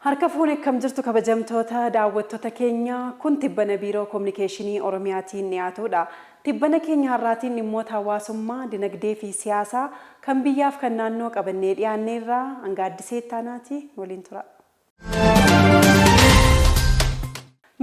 Harka fuun akkam jirtu kabajamtoota daawwattoota keenya kun tibbana biiroo kominikeeshinii Oromiyaatiin dhiyaatudha. Tibbana keenya har'aatiin dhimmoota hawaasummaa, dinagdee fi siyaasaa kan biyyaaf kan naannoo qabannee dhiyaanneerraa hanga addisee taanaati waliin tura.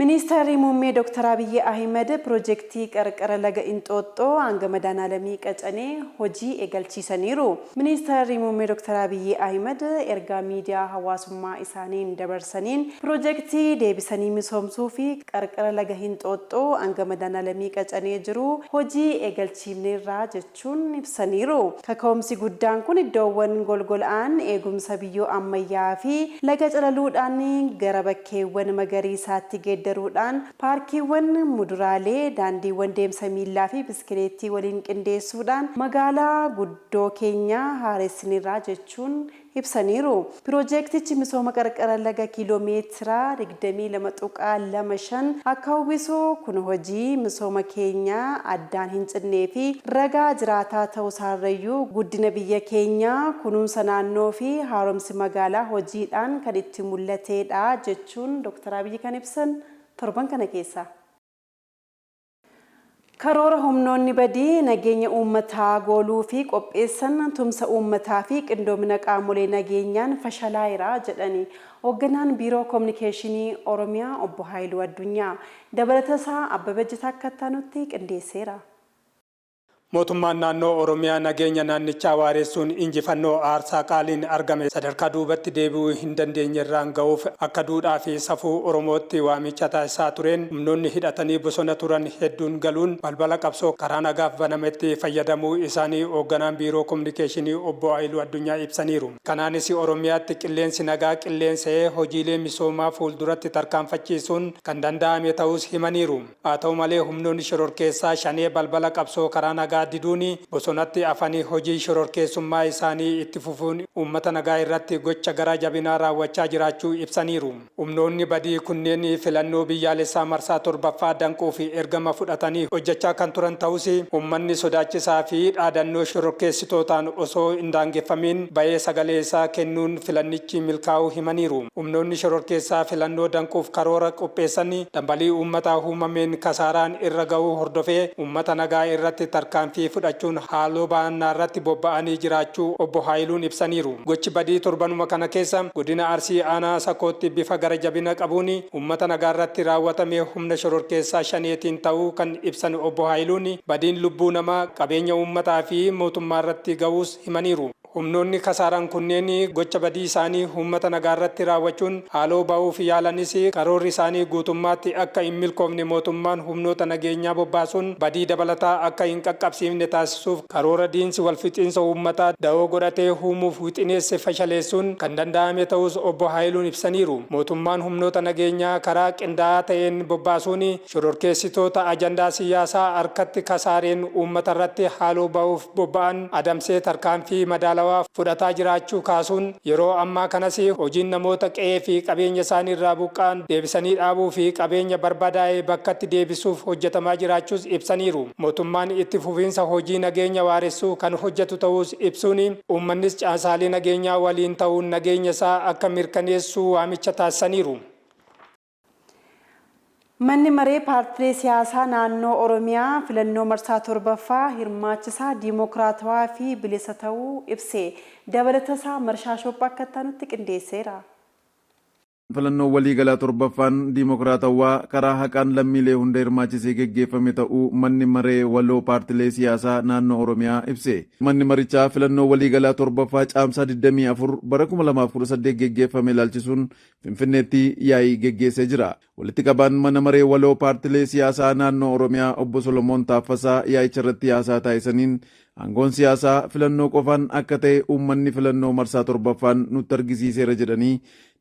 Ministeerri muummee Dr. Abiy Ahmed piroojeektii qarqara laga Inxooxxoo hanga madaanaalamii qacanee hojii eegalchiisaniiru. Ministeerri muummee Dr. Abiy Ahmed ergaa miidiyaa hawaasummaa isaaniin dabarsaniin piroojeektii deebisanii misoomsuu fi qarqara laga Inxooxxoo hanga madaanaalamii qacanee jiru hojii eegalchiifneerraa jechuun ibsaniiru. Kaka'umsi guddaan kun iddoowwan golgola'aan eegumsa biyyoo ammayyaa fi laga calaluudhaan gara bakkeewwan magariisaatti daruudhaan paarkiiwwan muduraalee, daandiiwwan deemsa miillaa fi biskileettii waliin qindeessuudhaan magaalaa guddoo keenya haaressinirraa jechuun ibsaniiru. Piroojeektichi misooma qarqara laga kiiloomeetira 22.25 akka hawwisu kun hojii misooma keenya addaan hin cinnee fi ragaa jiraataa ta'uu isaarrayyuu guddina biyya keenya kunuunsa naannoo fi haaromsi magaalaa hojiidhaan kan itti mul'atedha jechuun Dr. Abiy kan ibsan torban kana keessa. Karoora humnoonni badii nageenya uummataa gooluu fi qopheessan tumsa uummataa fi qindoomina qaamolee nageenyaan fashalaa'eera jedhani hoogganaan biiroo kominikeeshinii Oromiyaa obbo Haayiluu Addunyaa dabalatasaa Abbabee Jitaa akka taanutti qindeesseera. Mootummaan naannoo Oromiyaa nageenya naannichaa waaressuun injifannoo aarsaa qaaliin argame sadarkaa duubatti deebi'uu hin dandeenyerraan ga'uuf akka duudhaa fi safuu Oromootti waamicha taasisaa tureen humnoonni hidhatanii bosona turan hedduun galuun balbala qabsoo karaa nagaaf banametti fayyadamuu isaanii hoogganaan biiroo kominikeeshinii obbo Haayiluu Addunyaa ibsaniiru. Kanaanis Oromiyaatti qilleensi nagaa qilleensa'ee hojiilee misoomaa fuulduratti tarkaanfachiisuun kan danda'ame ta'us himaniiru. Haa ta'u malee humnoonni shororkeessaa shanee balbala qabsoo karaa nagaa diduuni bosonatti afanii hojii shororkeessummaa isaanii itti fufuun uummata nagaa irratti gocha garaa jabinaa raawwachaa jiraachuu ibsaniiru. Humnoonni badii kunneen filannoo biyyaalessaa marsaa 7ffaa danquu fi ergama fudhatanii hojjechaa kan turan ta'us uummanni sodaachisaa fi dhaadannoo shororkeessitootaan osoo hin daangeffamin ba'ee sagalee isaa kennuun filannichi milkaa'uu himaniiru. Humnoonni shororkeessaa filannoo danquuf karoora qopheessanii dambalii uummataa uumameen kasaaraan irra ga'uu hordofee uummata nagaa irratti tarkaanfii fudhachuun haaloo baannaa irratti bobba'anii jiraachuu obbo Haayiluun ibsaniiru. Gochi badii torbanuma kana keessa godina Arsii aanaa Sakootti bifa gara jabina qabuun uummata nagaa irratti raawwatame humna shororkeessaa shaneetiin ta'uu kan ibsan obbo Haayiluun badiin lubbuu namaa qabeenya uummataa fi mootummaa irratti ga'uus himaniiru. Humnoonni kasaaraan kunneen gocha badii isaanii uummata nagaa irratti raawwachuun haaloo ba'uuf yaalanis karoorri isaanii guutummaatti akka hin milkoofne mootummaan humnoota nageenyaa bobbaasuun badii dabalataa akka hin qaqqabsiifne taasisuuf karoora diinsi walfixiinsa uummataa da'oo godhatee uumuuf wixineesse fashaleessuun kan danda'ame ta'us obbo Haayiluun ibsaniiru. Mootummaan humnoota nageenyaa karaa qindaa'aa ta'een bobbaasuun shororkeessitoota ajandaa siyaasaa harkatti kasaareen uummata irratti haaloo ba'uuf bobba'an adamsee tarkaanfii madaala fudhataa jiraachuu kaasuun yeroo ammaa kanas hojiin namoota qe'ee fi qabeenya isaanii irraa buqqaan deebisanii dhaabuu fi qabeenya barbadaa'ee bakkatti deebisuuf hojjetamaa jiraachuus ibsaniiru. Mootummaan itti fufiinsa hojii nageenya waaressuu kan hojjetu ta'us ibsuun uummannis caasaalee nageenyaa waliin ta'uun nageenya isaa akka mirkaneessuu waamicha taasisaniiru. Manni maree paartilee siyaasaa naannoo Oromiyaa filannoo marsaa 7ffaa hirmaachisaa diimokiraatawaa fi bilisa ta'uu ibsee dabalatasaa Marshaa Shooppaa akka taanutti qindeesseera. Filannoo waliigalaa 7ffaan diimokiraatawaa karaa haqaan lammiilee hunda hirmaachisee geggeeffame ta'uu manni maree waloo paartilee siyaasaa naannoo Oromiyaa ibse. Manni marichaa filannoo waliigalaa 7ffaa caamsaa 24 bara 2018 geggeeffame ilaalchisuun Finfinneetti yaa'ii geggeessee jira. Walitti qabaan mana maree waloo paartilee siyaasaa naannoo Oromiyaa obbo Solomoon Taaffasaa yaa'icha irratti haasaa taasisaniin aangoon siyaasaa filannoo qofaan akka ta'e uummanni filannoo marsaa 7ffaan nutti argisiiseera jedhanii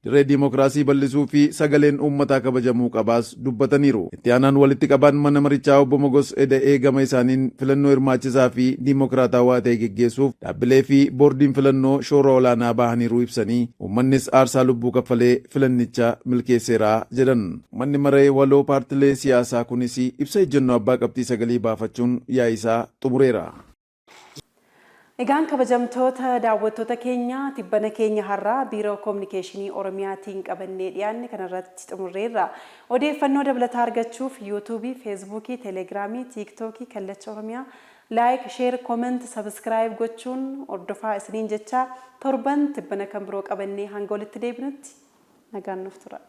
dirree diimokiraasii bal'isuu fi sagaleen uummataa kabajamuu qabaas dubbataniiru. Itti aanaan walitti qabaan mana marichaa obbo Mogos Eda'ee gama isaaniin filannoo hirmaachisaa fi diimokiraatawaa ta'e geggeessuuf dhaabbilee fi boordiin filannoo shoora olaanaa bahaniiru ibsanii uummannis aarsaa lubbuu kaffalee filannicha milkeesseera jedhan. Manni maree waloo paartilee siyaasaa kunis ibsa ejjennoo abbaa qabxii sagalee baafachuun yaa'isaa xumureera. Egaan kabajamtoota daawwattoota keenya tibbana keenya har'aa biiroo kominikeeshinii Oromiyaatiin qabannee dhiyaanne kanarratti xumurreerra. Odeeffannoo dabalataa argachuuf yuutuubii, feesbuukii, teelegiraamii, tiiktookii, kallacha Oromiyaa laayik, sheer, kooment, sabskiraayib gochuun hordofaa isiniin jechaa torban tibbana kan biroo qabannee hanga walitti deebinutti nagaan nuuf tura.